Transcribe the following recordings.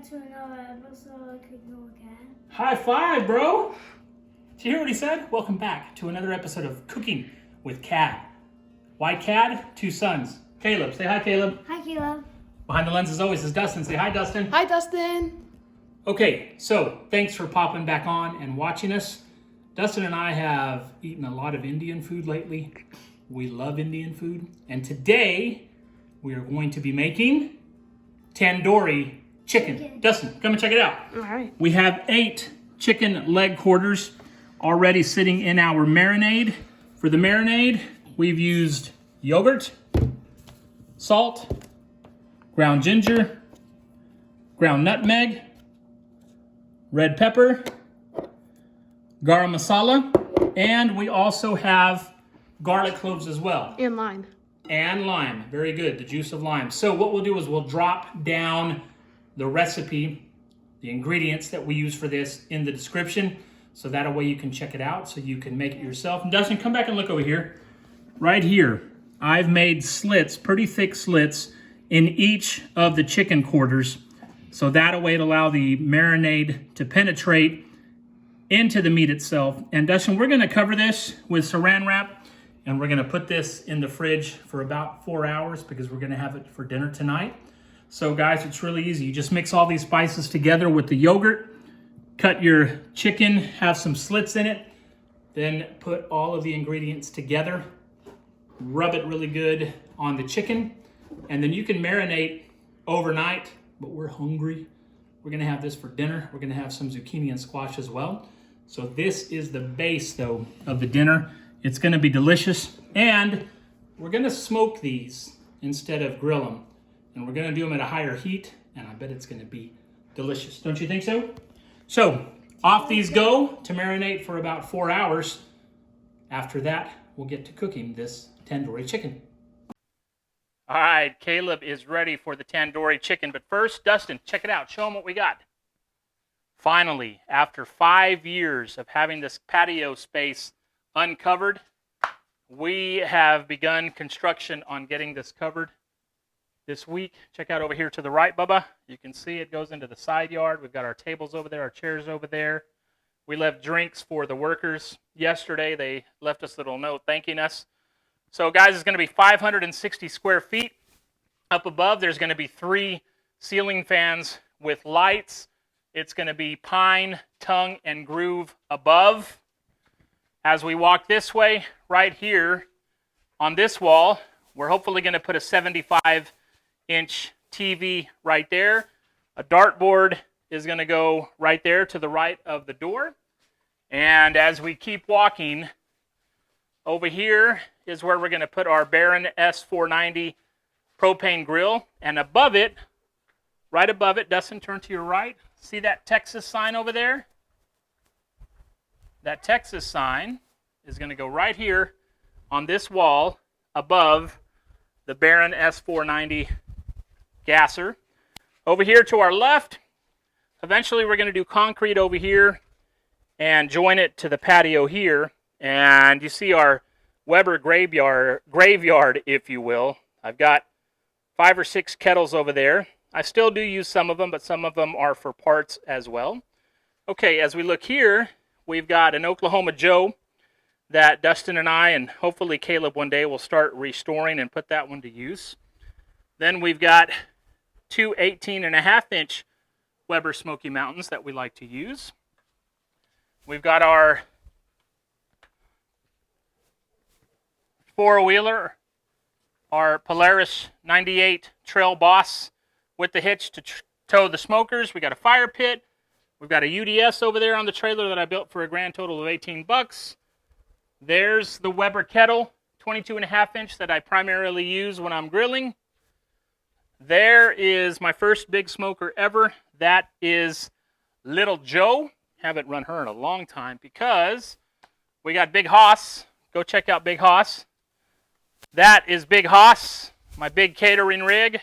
back to another episode of Cooking with Cat. High five, bro! Did you hear what he said? Welcome back to another episode of Cooking with Cad. Why Cad? Two sons. Caleb, say hi, Caleb. Hi, Caleb. Behind the lens, as always, is Dustin. Say hi, Dustin. Hi, Dustin. Okay, so thanks for popping back on and watching us. Dustin and I have eaten a lot of Indian food lately. We love Indian food. And today, we are going to be making Tandoori chicken. Dustin, come and check it out. All right. We have 8 chicken leg quarters already sitting in our marinade. For the marinade, we've used yogurt, salt, ground ginger, ground nutmeg, red pepper, garam masala, and we also have garlic cloves as well. And lime. And lime. Very good, the juice of lime. So what we'll do is we'll drop down the recipe, the ingredients that we use for this in the description, so that way you can check it out, so you can make it yourself. And Dustin, come back and look over here. Right here, I've made slits, pretty thick slits, in each of the chicken quarters, so that way it'll allow the marinade to penetrate into the meat itself. And Dustin, we're gonna cover this with saran wrap, and we're gonna put this in the fridge for about 4 hours because we're gonna have it for dinner tonight. So guys, it's really easy. You just mix all these spices together with the yogurt, cut your chicken, have some slits in it, then put all of the ingredients together, rub it really good on the chicken, and then you can marinate overnight, but we're hungry. We're gonna have this for dinner. We're gonna have some zucchini and squash as well. So this is the base though of the dinner. It's gonna be delicious, and we're gonna smoke these instead of grill them. And we're gonna do them at a higher heat, and I bet it's gonna be delicious. Don't you think so? So, off these go to marinate for about 4 hours. After that, we'll get to cooking this tandoori chicken. All right, Caleb is ready for the tandoori chicken, but first, Dustin, check it out. Show them what we got. Finally, after 5 years of having this patio space uncovered, we have begun construction on getting this covered this week. Check out over here to the right, Bubba. You can see it goes into the side yard. We've got our tables over there, our chairs over there. We left drinks for the workers. Yesterday, they left us a little note thanking us. So, guys, it's going to be 560 square feet. Up above, there's going to be 3 ceiling fans with lights. It's going to be pine, tongue, and groove above. As we walk this way, right here on this wall, we're hopefully going to put a 75-inch TV right there. A dartboard is going to go right there to the right of the door. And as we keep walking, over here is where we're going to put our Garam S490 propane grill. And above it, right above it, Dustin, turn to your right. See that Texas sign over there? That Texas sign is going to go right here on this wall above the Garam S490 gasser. Over here to our left, eventually we're going to do concrete over here and join it to the patio here. And you see our Weber graveyard, if you will. I've got 5 or 6 kettles over there. I still do use some of them, but some of them are for parts as well. Okay, as we look here, we've got an Oklahoma Joe that Dustin and I, and hopefully Caleb one day, will start restoring and put that one to use. Then we've got 2 18.5-inch Weber Smoky Mountains that we like to use. We've got our 4-wheeler, our Polaris 98 Trail Boss with the hitch to tow the smokers. We got a fire pit. We've got a UDS over there on the trailer that I built for a grand total of 18 bucks. There's the Weber kettle, 22.5-inch that I primarily use when I'm grilling. There is my first big smoker ever. That is Little Joe. Haven't run her in a long time because we got Big Hoss. Go check out Big Hoss. That is Big Hoss, my big catering rig.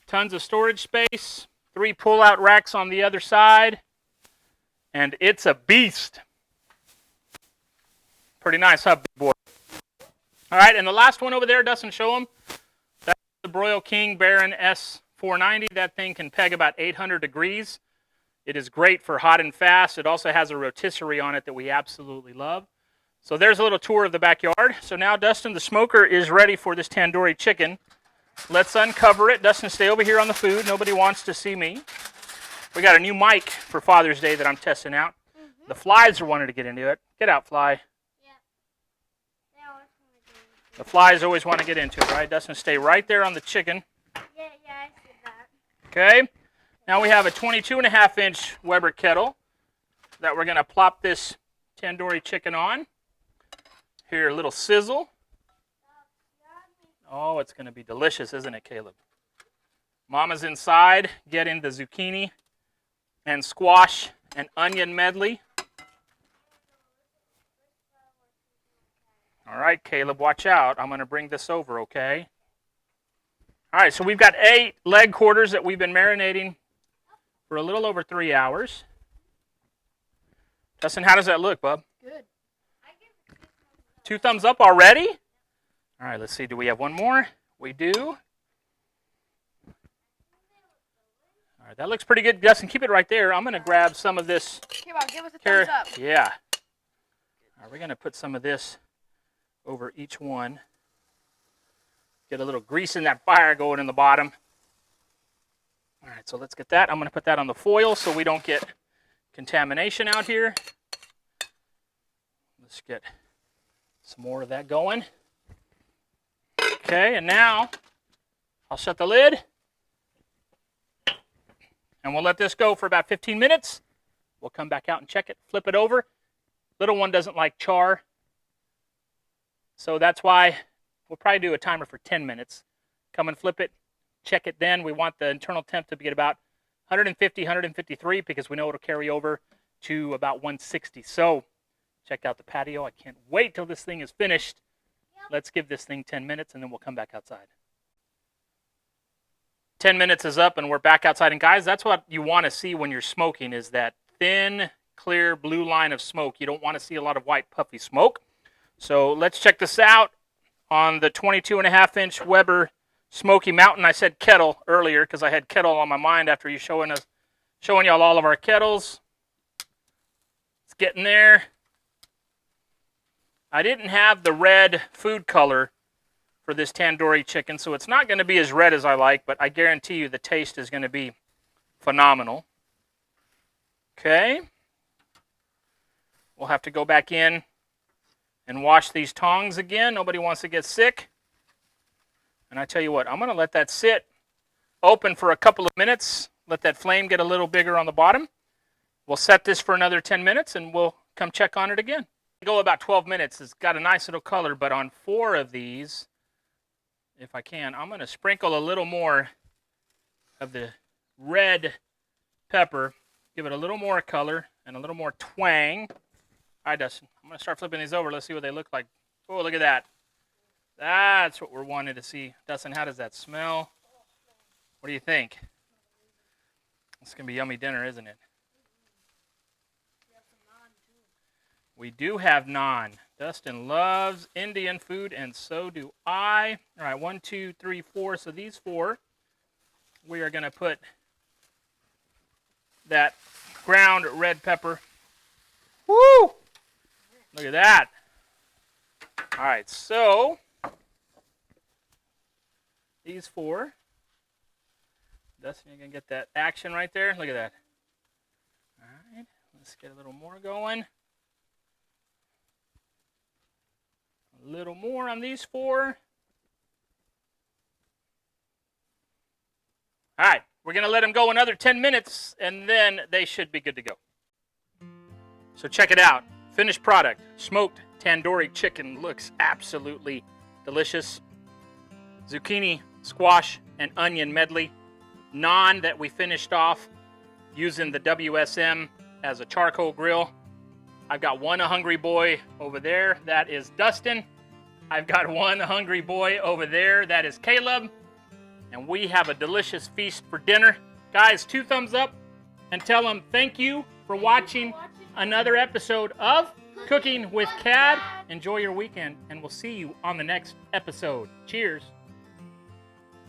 Tons of storage space. 3 pull-out racks on the other side. And it's a beast. Pretty nice, huh, big boy? All right, and the last one over there, Dustin, show them. That's the Broil King Garam 490. That thing can peg about 800 degrees. It is great for hot and fast. It also has a rotisserie on it that we absolutely love. So there's a little tour of the backyard. So now, Dustin, the smoker is ready for this tandoori chicken. Let's uncover it. Dustin, stay over here on the food. Nobody wants to see me. We got a new mic for Father's Day that I'm testing out. The flies are wanting to get into it. Get out, fly. The flies always want to get into it, right? Dustin, stay right there on the chicken. Yeah, I see that. Okay. Now we have a 22.5-inch Weber kettle that we're going to plop this tandoori chicken on. Here, a little sizzle. Oh, it's going to be delicious, isn't it, Caleb? Mama's inside getting the zucchini and squash and onion medley. All right, Caleb, watch out. I'm going to bring this over, okay? All right, so we've got 8 leg quarters that we've been marinating for a little over 3 hours. Dustin, how does that look, bub? Good. 2 thumbs up already? All right, let's see. Do we have one more? We do. All right, that looks pretty good. Dustin, keep it right there. I'm going to grab some of this. Here, Bob, give us a thumbs up. Yeah. All right, we're going to put some of this over each one. Get a little grease in that fire going in the bottom. All right, so let's get that. I'm going to put that on the foil so we don't get contamination out here. Let's get some more of that going. Okay, and now I'll shut the lid. And we'll let this go for about 15 minutes. We'll come back out and check it, flip it over. Little one doesn't like char. So that's why we'll probably do a timer for 10 minutes. Come and flip it, check it then. We want the internal temp to be at about 150, 153 because we know it'll carry over to about 160. So check out the patio. I can't wait till this thing is finished. Let's give this thing 10 minutes and then we'll come back outside. 10 minutes is up and we're back outside. And guys, that's what you want to see when you're smoking is that thin, clear blue line of smoke. You don't want to see a lot of white puffy smoke. So let's check this out on the 22.5-inch Weber Smoky Mountain. I said kettle earlier because I had kettle on my mind after you showing y'all all of our kettles. It's getting there. I didn't have the red food color for this tandoori chicken, so it's not going to be as red as I like, but I guarantee you the taste is going to be phenomenal. Okay. We'll have to go back in and wash these tongs again. Nobody wants to get sick. And I tell you what, I'm going to let that sit open for a couple of minutes. Let that flame get a little bigger on the bottom. We'll set this for another 10 minutes and we'll come check on it again. Go about 12 minutes. It's got a nice little color, but on 4 of these, if I can, I'm going to sprinkle a little more of the red pepper. Give it a little more color and a little more twang. All right, Dustin, I'm going to start flipping these over. Let's see what they look like. Oh, look at that. That's what we're wanting to see. Dustin, how does that smell? What do you think? It's going to be yummy dinner, isn't it? We do have naan. Dustin loves Indian food, and so do I. All right, 1, 2, 3, 4. So these 4, we are going to put that ground red pepper. Woo! Look at that. All right, so these 4. Dustin, you're going to get that action right there. Look at that. All right, let's get a little more going. A little more on these 4. All right, we're going to let them go another 10 minutes, and then they should be good to go. So check it out. Finished product. Smoked tandoori chicken looks absolutely delicious. Zucchini, squash, and onion medley. Naan that we finished off using the WSM as a charcoal grill. I've got one hungry boy over there. That is Dustin. I've got one hungry boy over there. That is Caleb. And we have a delicious feast for dinner. Guys, 2 thumbs up and tell them thank you for watching another episode of Cooking with Cad. Enjoy your weekend, and we'll see you on the next episode. Cheers.